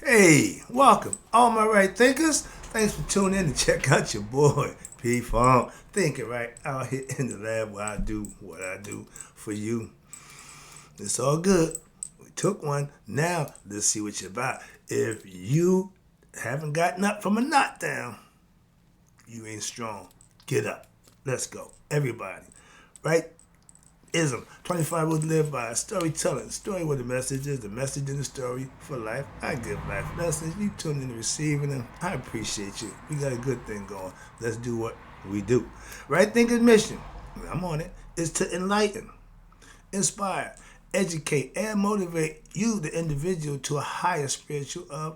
Hey, welcome, all my right thinkers. Thanks for tuning in to check out your boy, P Funk. Thinking right out here in the lab where I do what I do for you. It's all good. We took one. Now, let's see what you're about. If you haven't gotten up from a knockdown, you ain't strong. Get up. Let's go. Everybody. Right? Ism. 25 rules to live by. Storytelling. Story what the message is. The message in the story for life. I give life lessons. You tune in to receiving them. I appreciate you. We got a good thing going. Let's do what we do. Right thinking mission. I'm on it. Is to enlighten, inspire, educate, and motivate you, the individual, to a higher spiritual level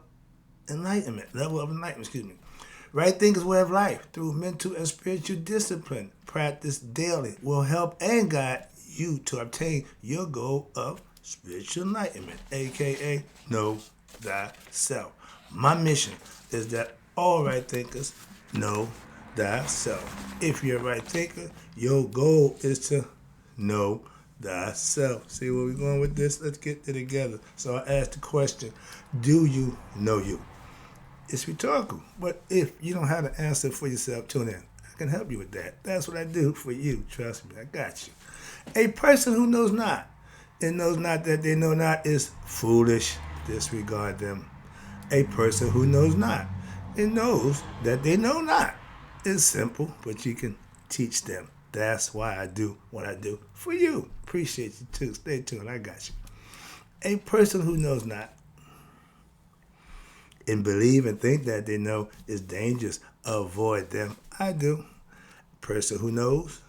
of enlightenment. Excuse me. Right thinking is way of life through mental and spiritual discipline. Practice daily will help and guide you to obtain your goal of spiritual enlightenment, aka know thyself. My mission is that all right thinkers know thyself. If you're a right thinker, your goal is to know thyself. See where we're going with this? Let's get it together. So I asked the question, do you know you? It's rhetorical, but if you don't have the answer for yourself, tune in. I can help you with that. That's what I do for you. Trust me, I got you. A person who knows not and knows not that they know not is foolish. Disregard them. A person who knows not and knows that they know not is simple, but you can teach them. That's why I do what I do for you. Appreciate you too. Stay tuned. I got you. A person who knows not and believe and think that they know is dangerous. Avoid them. I do. Person who knows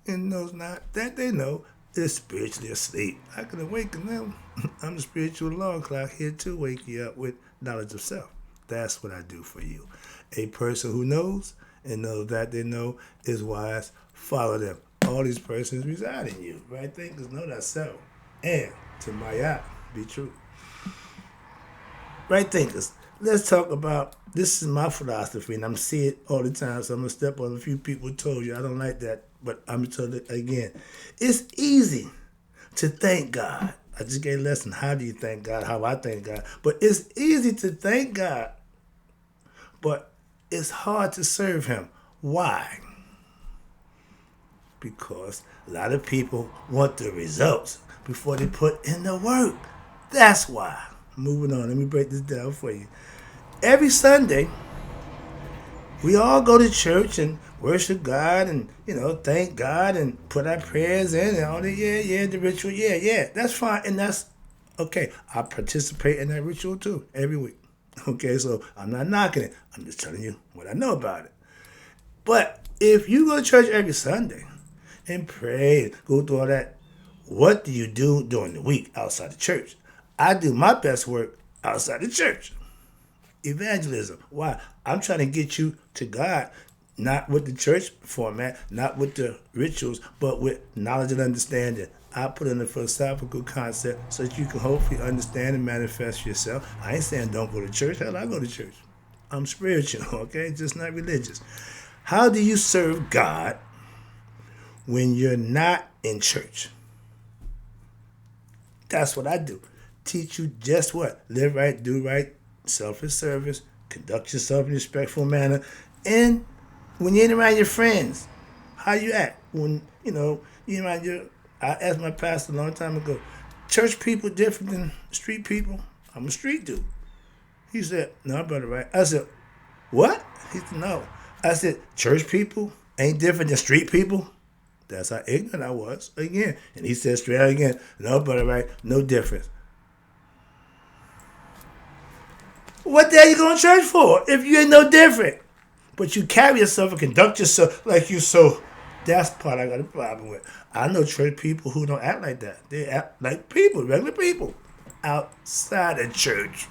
and knows not that they know is spiritually asleep. I can awaken them. I'm the spiritual alarm clock here to wake you up with knowledge of self. That's what I do for you. A person who knows and knows that they know is wise. Follow them. All these persons reside in you. Right thinkers know thyself. And to my eye, be true. Right thinkers. Let's talk about, this is my philosophy, and I'm seeing it all the time, so I'm going to step on a few people who told you I don't like that, but I'm going to tell it again. It's easy to thank God. I just gave a lesson, how do you thank God, how I thank God. But it's easy to thank God, but it's hard to serve Him. Why? Because a lot of people want the results before they put in the work. That's why. Moving on, let me break this down for you. Every Sunday, we all go to church and worship God and, thank God and put our prayers in and all the, the ritual, that's fine. And that's okay. I participate in that ritual too, every week. Okay, so I'm not knocking it. I'm just telling you what I know about it. But if you go to church every Sunday and pray, go through all that, what do you do during the week outside the church? I do my best work outside the church. Evangelism. Why? I'm trying to get you to God, not with the church format, not with the rituals, but with knowledge and understanding. I put in a philosophical concept so that you can hopefully understand and manifest yourself. I ain't saying don't go to church. Hell, I go to church. I'm spiritual, okay? Just not religious. How do you serve God when you're not in church? That's what I do. Teach you just what? Live right, do right, selfish service, conduct yourself in a respectful manner, and when you ain't around your friends, how you act. When, you around I asked my pastor a long time ago, church people different than street people? I'm a street dude. He said, no, brother, right? I said, what? He said, no. I said, church people ain't different than street people? That's how ignorant I was, again. And he said straight out again, no, brother, right? No difference. What the hell you going to church for if you ain't no different? But you carry yourself and conduct yourself like you so. That's the part I got a problem with. I know church people who don't act like that. They act like people, regular people, outside of church.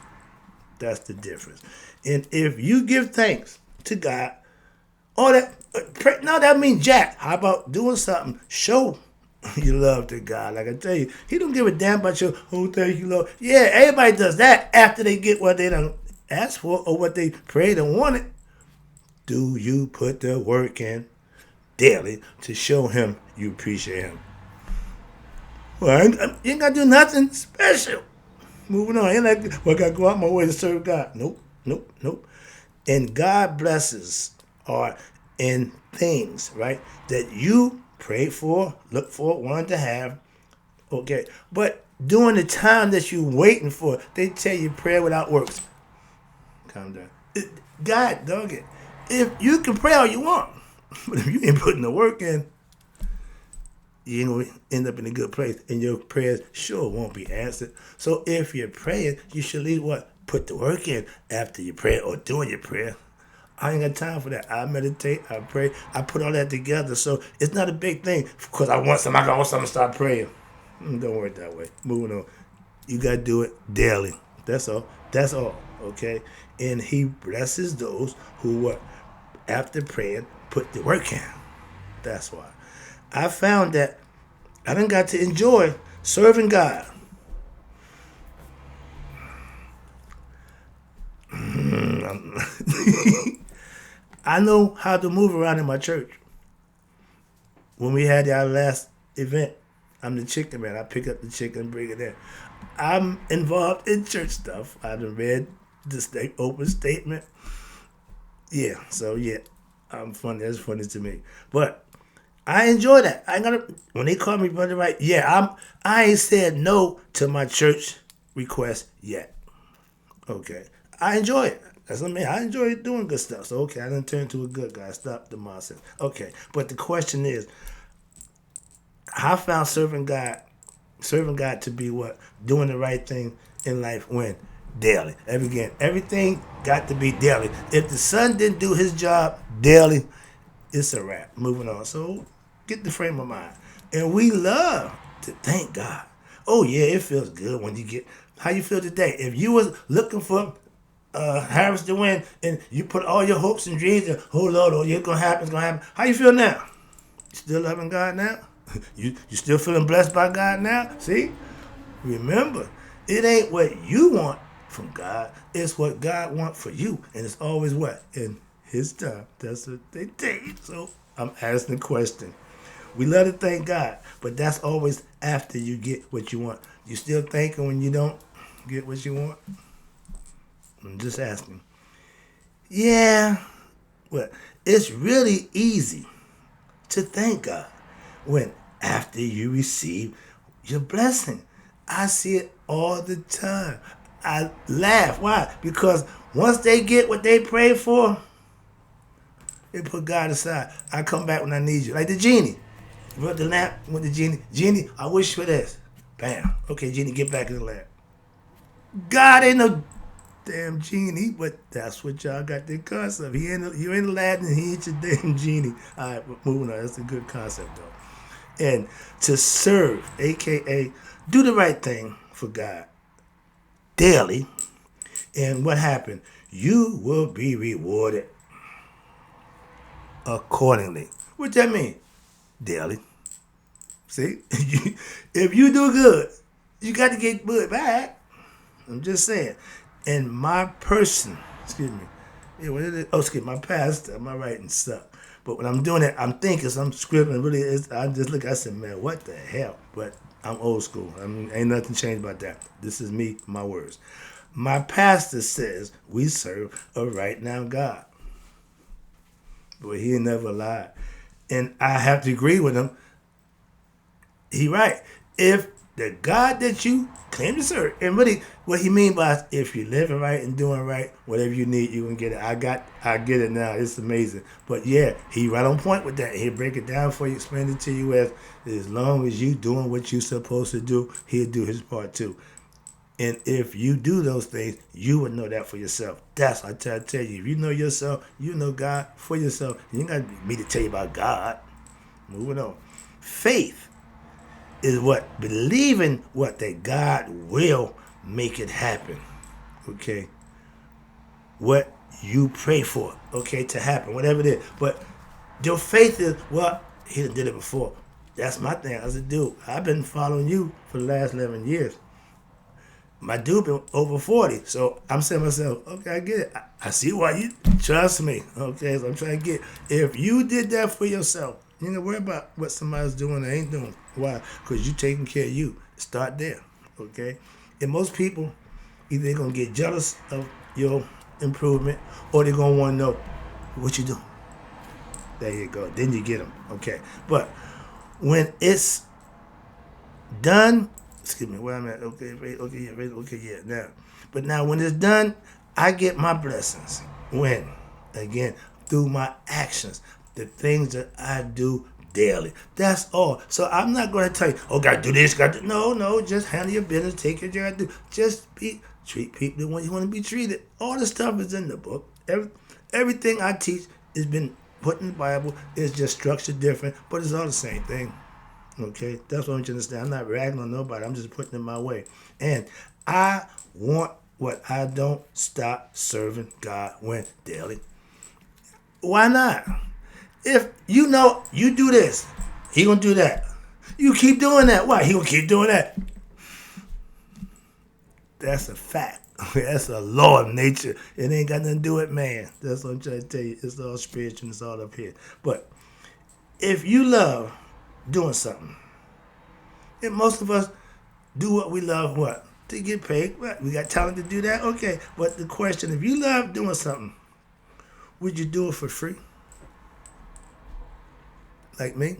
That's the difference. And if you give thanks to God, all that, now that means jack. How about doing something? Show your love to God. Like I tell you, He don't give a damn about your, thank you, Lord. Yeah, everybody does that after they get what they done asked for or what they prayed and wanted. Do you put the work in daily to show Him you appreciate Him? Well, you ain't got to do nothing special. Moving on. Ain't like, well, I got to go out my way to serve God. Nope, nope, nope. And God blesses are in things, right, that you prayed for, looked for, wanted to have. Okay. But during the time that you waiting for, they tell you prayer without works. Calm down. God, dog it. If you can pray all you want, but if you ain't putting the work in, you ain't gonna end up in a good place, and your prayers sure won't be answered. So if you're praying, you should at least what? Put the work in after your prayer or during your prayer. I ain't got time for that. I meditate, I pray, I put all that together. So it's not a big thing because I want something to start praying. Don't work that way. Moving on. You gotta do it daily. That's all. That's all. Okay? And he blesses those who what? After praying, put the work in. That's why. I found that I done got to enjoy serving God. I know how to move around in my church. When we had our last event, I'm the chicken man. I pick up the chicken and bring it in. I'm involved in church stuff. I done read the open statement. Yeah, so yeah, I'm funny. That's funny to me. But I enjoy that. I gotta when they call me Brother Wright, yeah, I ain't said no to my church request yet. Okay. I enjoy it. That's what I mean. I enjoy doing good stuff. So okay, I didn't turn into a good guy. Stop the nonsense. Okay. But the question is, I found serving God to be what? Doing the right thing in life when? Daily. Everything got to be daily. If the son didn't do his job daily, it's a wrap. Moving on. So get the frame of mind. And we love to thank God. Oh yeah, it feels good when you get how you feel today. If you was looking for Harris to win and you put all your hopes and dreams and oh Lord, oh it's gonna happen. How you feel now? You still loving God now? You still feeling blessed by God now? See? Remember, it ain't what you want from God, it's what God wants for you. And it's always what? In his time. That's what they think. So I'm asking the question. We love to thank God, but that's always after you get what you want. You still thanking when you don't get what you want? I'm just asking. Yeah. Well, it's really easy to thank God when after you receive your blessing. I see it all the time. I laugh. Why? Because once they get what they pray for, they put God aside. I come back when I need you. Like the genie. You brought the lamp, went the genie. Genie, I wish for this. Bam. Okay, genie, get back in the lamp. God ain't no damn genie, but that's what y'all got the concept. You're in Aladdin and he ain't your damn genie. All right, moving on. That's a good concept, though. And to serve, a.k.a. do the right thing for God daily. And what happened? You will be rewarded accordingly. What that mean? Daily. See? If you do good, you got to get good back. I'm just saying. And my person, my pastor, my writing suck. But when I'm doing it, I'm thinking, so I'm scribbling. Really, I just look. I said, man, what the hell? But I'm old school. Ain't nothing changed about that. This is me, my words. My pastor says we serve a right now God. But he never lied, and I have to agree with him. He right. If the God that you claim to serve, and really what he mean by if you're living right and doing right, whatever you need, you can get it. I get it now. It's amazing. But yeah, he right on point with that. He'll break it down for you, explain it to you as long as you doing what you supposed to do, he'll do his part too. And if you do those things, you would know that for yourself. That's what I tell you. If you know yourself, you know God for yourself. You ain't got me to tell you about God. Moving on. Faith is what? Believing what? That God will make it happen. Okay? What you pray for, okay, to happen, whatever it is. But your faith is, well, he done did it before. That's my thing. As a dude, I've been following you for the last 11 years. My dude been over 40, so I'm saying to myself, okay, I get it. I see why you trust me. Okay, so I'm trying to get. If you did that for yourself, you ain't gonna worry about what somebody's doing or ain't doing. Why? Because you taking care of you. Start there. Okay, and most people Either they're gonna get jealous of your improvement, or they're gonna want to know what you doing. There you go. Then you get them. Okay. But when it's done, excuse me, where I'm at. Okay, yeah. Now, but now when it's done, I get my blessings. When, again, through my actions, the things that I do daily. That's all. So I'm not going to tell you, oh, got to do this, got to. No. Just handle your business, take your job, do. Just treat people the way you want to be treated. All the stuff is in the book. Everything I teach has been put in the Bible. It's just structured different, but it's all the same thing. Okay, that's what I want you to understand. I'm not ragging on nobody. I'm just putting it my way. And I want what I don't stop serving God when daily. Why not? If you know you do this, he gonna do that. You keep doing that. Why? He gonna keep doing that. That's a fact. That's a law of nature. It ain't got nothing to do with man. That's what I'm trying to tell you. It's all spiritual. It's all up here. But if you love doing something, and most of us do what we love, what? To get paid. Right? We got talent to do that? Okay. But the question, if you love doing something, would you do it for free? Like me?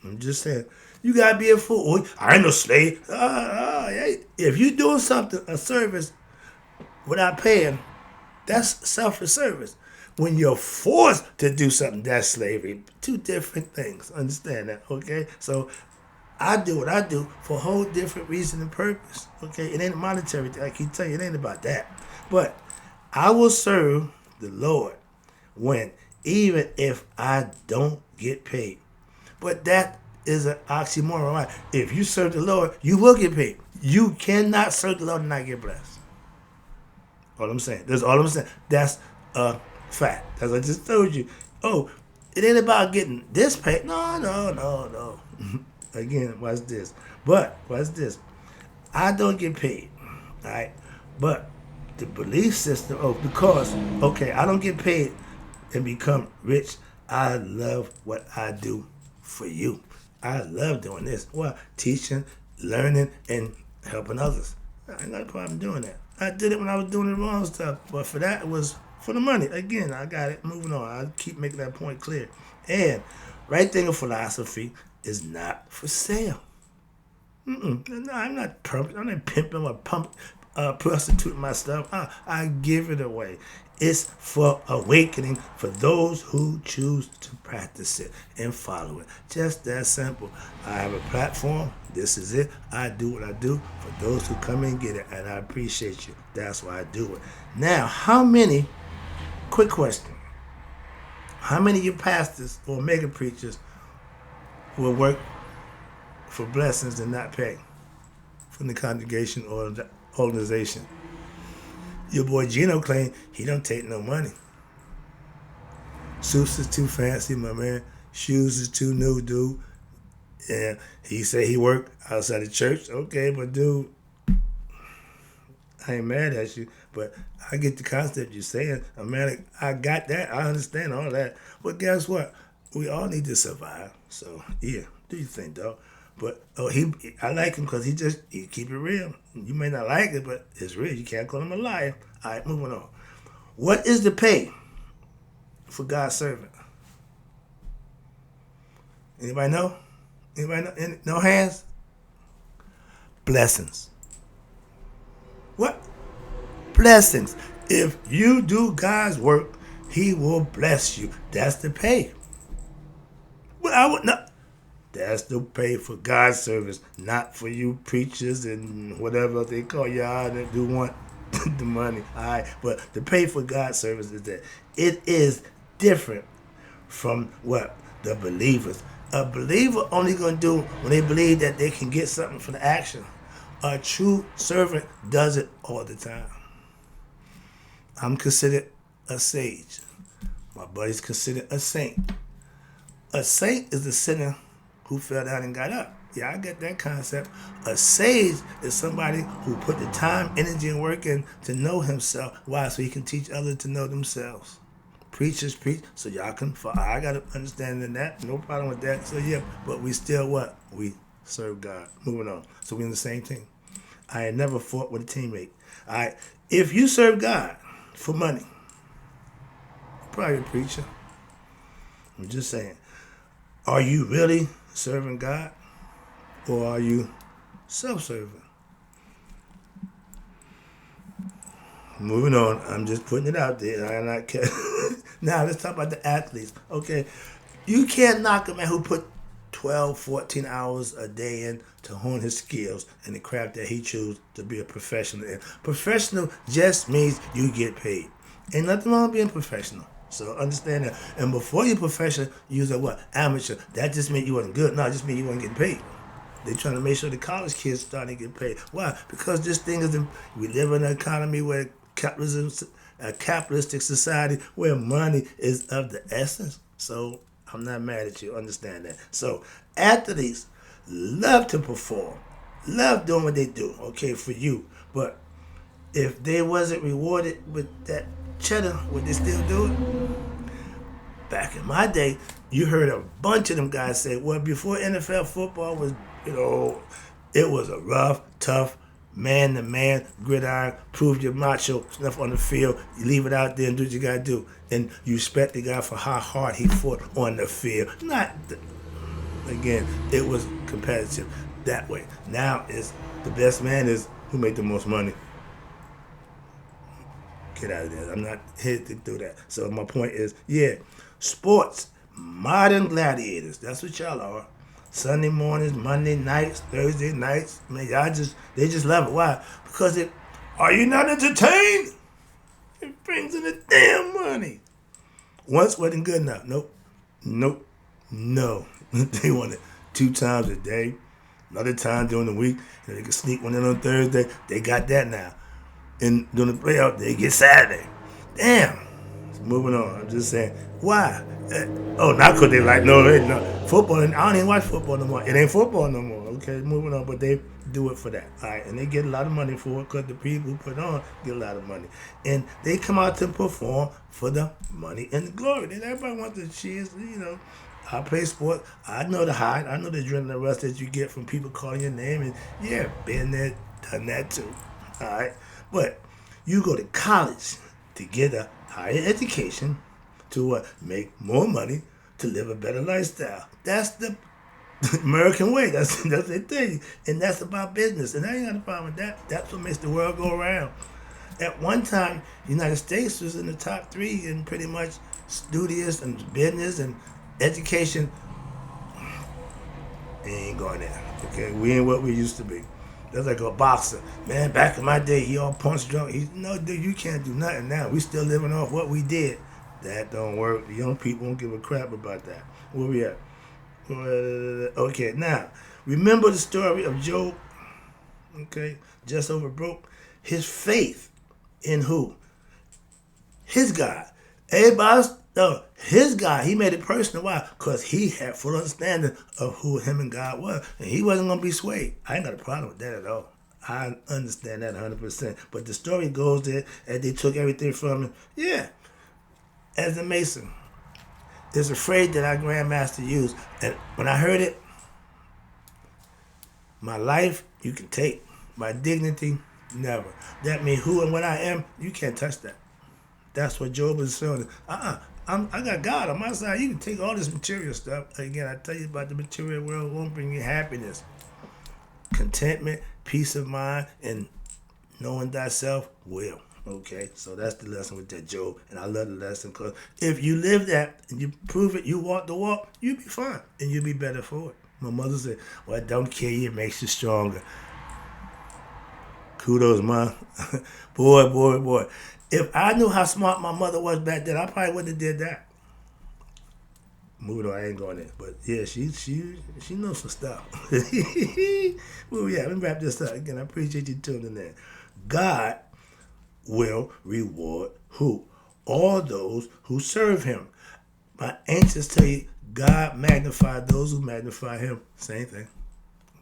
I'm just saying. You got to be a fool. I ain't no slave. If you're doing something, a service, without paying, that's selfish service. When you're forced to do something, that's slavery. Two different things. Understand that, okay? So I do what I do for a whole different reason and purpose. Okay, it ain't a monetary thing. I keep telling you, it ain't about that. But I will serve the Lord even if I don't get paid. But that is an oxymoron. Right? If you serve the Lord, you will get paid. You cannot serve the Lord and not get blessed. All I'm saying. That's all I'm saying. That's a fact. As I just told you. Oh, it ain't about getting this paid. No. Again, watch this. But watch this. I don't get paid. All right. But the belief system, because I don't get paid and become rich. I love what I do for you. I love doing this. Well, teaching, learning, and helping others. I ain't got a problem doing that. I did it when I was doing the wrong stuff. But for that, it was for the money. Again, I got it. Moving on. I keep making that point clear. And right thing of philosophy is not for sale. No, I'm not pimping or prostituting my stuff. I give it away. It's for awakening for those who choose to practice it and follow it. Just that simple. I have a platform. This is it. I do what I do for those who come and get it, and I appreciate you. That's why I do it. Now, quick question. How many of you pastors or mega preachers will work for blessings and not pay from the congregation or the organization? Your boy Gino claimed he don't take no money. Suits is too fancy, my man. Shoes is too new, dude. And he said he worked outside the church. Okay, but dude, I ain't mad at you, but I get the concept you're saying. I got that. I understand all that. But guess what? We all need to survive. So, yeah, do your thing, dog. But I like him because he keep it real. You may not like it, but it's real. You can't call him a liar. All right, moving on. What is the pay for God's servant? Anybody know? No hands? Blessings. What? Blessings. If you do God's work, he will bless you. That's the pay. Well, I would not. That's the pay for God's service, not for you preachers and whatever they call y'all that do want the money. All right, but the pay for God's service is that it is different from what the believers. A believer only gonna do when they believe that they can get something from the action. A true servant does it all the time. I'm considered a sage. My buddy's considered a saint. A saint is a sinner who fell down and got up. Yeah, I get that concept. A sage is somebody who put the time, energy, and work in to know himself. Why? So he can teach others to know themselves. Preachers preach, so y'all can. I got to understand in that. No problem with that. So yeah, but we still what? We serve God. Moving on. So we in the same thing. I ain't never fought with a teammate. All right. If you serve God for money, you're probably a preacher. I'm just saying. Are you really serving God? Or are you self-serving? Moving on. I'm just putting it out there. I'm not Now, let's talk about the athletes. Okay. You can't knock a man who put 12, 14 hours a day in to hone his skills in the craft that he chose to be a professional in. Professional just means you get paid. Ain't nothing wrong with being professional. So understand that. And before you're professional, you was a what? Amateur. That just meant you wasn't good. No, it just meant you wasn't getting paid. They're trying to make sure the college kids starting to get paid. Why? Because this thing is, we live in an economy where capitalism, a capitalistic society where money is of the essence. So I'm not mad at you. Understand that. So athletes love to perform, love doing what they do. Okay, for you. But if they wasn't rewarded with that cheddar, would they still do it? Back in my day, you heard a bunch of them guys say, well, before NFL football was, it was a rough, tough, man-to-man, gridiron, prove your macho stuff on the field. You leave it out there and do what you got to do. And you respect the guy for how hard he fought on the field. Again, it was competitive that way. Now, it's the best man is who made the most money. Get out of there. I'm not here to do that. So my point is, sports, modern gladiators. That's what y'all are. Sunday mornings, Monday nights, Thursday nights. Man, they just love it. Why? Because are you not entertained? It brings in the damn money. Once wasn't good enough. Nope. No. They want it 2 times a day. Another time during the week. They can sneak one in on Thursday. They got that now. And during the playoff, they get Saturday. Damn. Moving on. I'm just saying. Why? Not because they like, no, football. I don't even watch football no more. It ain't football no more. Okay, moving on. But they do it for that. All right. And they get a lot of money for it because the people who put on get a lot of money. And they come out to perform for the money and the glory. Then everybody wants to cheers, I play sports. I know the high. I know the adrenaline rush that you get from people calling your name. And been there, done that too. All right. But you go to college to get a higher education to make more money to live a better lifestyle. That's the American way. That's the thing. And that's about business. And I ain't got a problem with that. That's what makes the world go around. At one time, the United States was in the top 3 in pretty much studious and business and education. It ain't going there. Okay, we ain't what we used to be. That's like a boxer. Man, back in my day, he all punch drunk. No, dude, you can't do nothing now. We still living off what we did. That don't work. The young people don't give a crap about that. Where we at? Okay, now, remember the story of Job? Okay, just over broke. His faith in who? His God. His God, he made it personal. Why? Because he had full understanding of who him and God was. And he wasn't going to be swayed. I ain't got a problem with that at all. I understand that 100%. But the story goes there, and they took everything from him. Yeah. As a Mason, there's a phrase that our grandmaster used. And when I heard it, my life, you can take. My dignity, never. That means who and what I am, you can't touch that. That's what Job is saying. I got God on my side. You can take all this material stuff. Again, I tell you about the material world won't bring you happiness, contentment, peace of mind, and knowing thyself will. Okay, so that's the lesson with that Job. And I love the lesson because if you live that and you prove it, you walk the walk, you'll be fine and you'll be better for it. My mother said, well, don't kill you, it makes you stronger. Kudos, Mom. Boy. If I knew how smart my mother was back then, I probably wouldn't have did that. Moving on, I ain't going there. But yeah, she knows some stuff. Well, yeah, let me wrap this up. Again, I appreciate you tuning in. God will reward who? All those who serve him. My ancients tell you, God magnified those who magnify him. Same thing.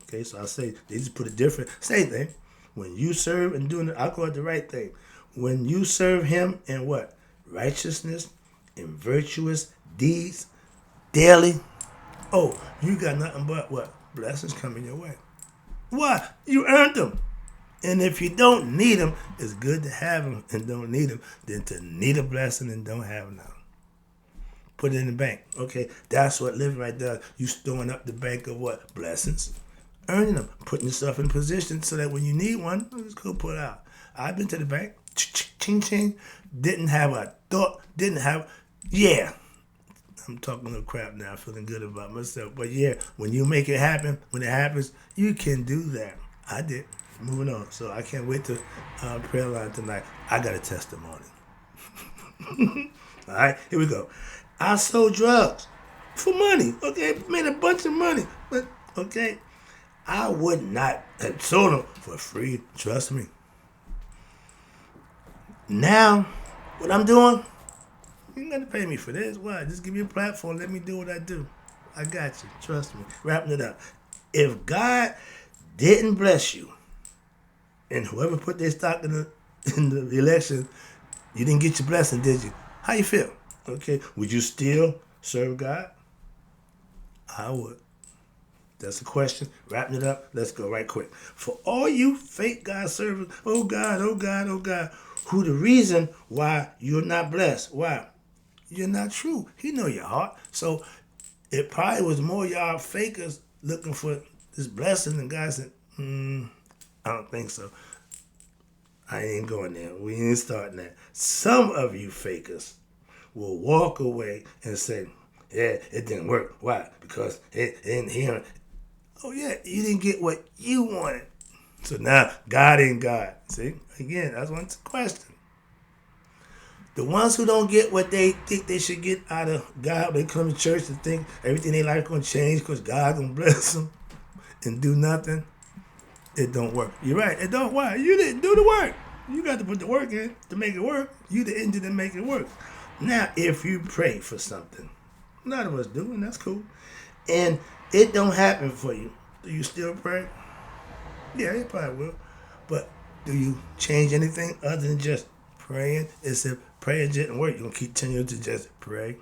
Okay, so I say, they just put it different. Same thing. When you serve and doing it, I call it the right thing. When you serve him in what? Righteousness and virtuous deeds daily. You got nothing but what? Blessings coming your way. Why? You earned them. And if you don't need them, it's good to have them and don't need them than to need a blessing and don't have none. Put it in the bank. Okay, that's what living right does. You storing up the bank of what? Blessings. Earning them. Putting yourself in position so that when you need one, just go pull it out. I've been to the bank. Ching, ching. Didn't have a thought. Yeah. I'm talking a little crap now, feeling good about myself. But yeah, when you make it happen, when it happens, you can do that. I did. Moving on. So I can't wait to prayer line tonight. I got a testimony. All right, here we go. I sold drugs for money. Okay, made a bunch of money. But, okay, I would not have sold them for free. Trust me. Now, what I'm doing, you ain't got to pay me for this. Why? Just give me a platform. Let me do what I do. I got you. Trust me. Wrapping it up. If God didn't bless you, and whoever put their stock in the election, you didn't get your blessing, did you? How you feel? Okay. Would you still serve God? I would. That's the question. Wrapping it up. Let's go right quick. For all you fake God servers, oh God, oh God, oh God, who the reason why you're not blessed? Why? You're not true. He know your heart. So it probably was more y'all fakers looking for this blessing, and God said, I don't think so. I ain't going there. We ain't starting that. Some of you fakers will walk away and say, yeah, it didn't work. Why? Because it didn't hear. Oh, yeah, you didn't get what you wanted. So now, God ain't God. See? Again, that's one question. The ones who don't get what they think they should get out of God, they come to church and think everything in their life going to change because God going to bless them and do nothing. It don't work. You're right. It don't work. You didn't do the work. You got to put the work in to make it work. You the engine to make it work. Now, if you pray for something, none of us do, and that's cool, and it don't happen for you, do you still pray? Yeah, it probably will. But do you change anything other than just praying? It's if prayer didn't work, you're going to continue to just pray.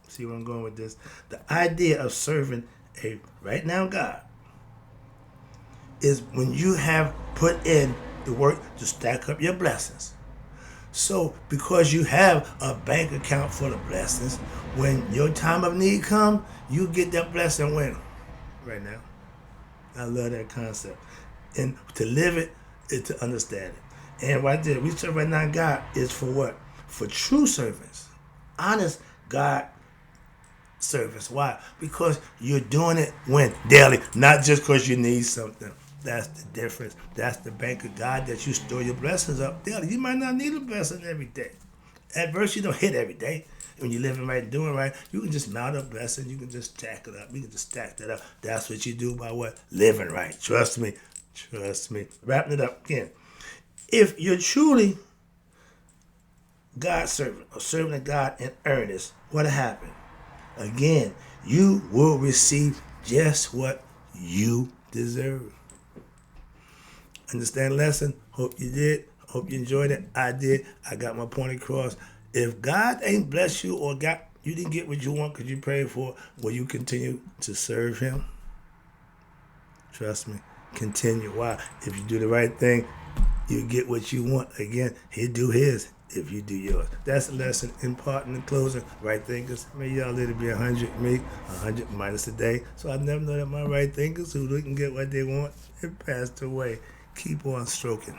See where I'm going with this? The idea of serving a right now God is when you have put in the work to stack up your blessings. So because you have a bank account full of blessings, when your time of need comes, you get that blessing when? Right now. I love that concept. And to live it is to understand it. And right there, we serve right now God is for what? For true servants. Honest God service. Why? Because you're doing it when? Daily. Not just because you need something. That's the difference. That's the bank of God that you store your blessings up daily. You might not need a blessing every day. Adversity don't hit every day. When you're living right and doing right, you can just mount up blessings. You can just stack it up. You can just stack that up. That's what you do by what? Living right. Trust me. Trust me. Wrapping it up again. If you're truly God's servant or servant of God in earnest, what'll happen? Again, you will receive just what you deserve. Understand the lesson? Hope you did. Hope you enjoyed it. I did. I got my point across. If God ain't blessed you or you didn't get what you want because you prayed for, will you continue to serve him? Trust me. Continue. Why? If you do the right thing, you get what you want. Again, he'll do his if you do yours. That's the lesson in part and in closing. Right thinkers, may y'all let it be 100, me, 100 minus a day. So I never know that my right thinkers who didn't get what they want, it passed away. Keep on stroking.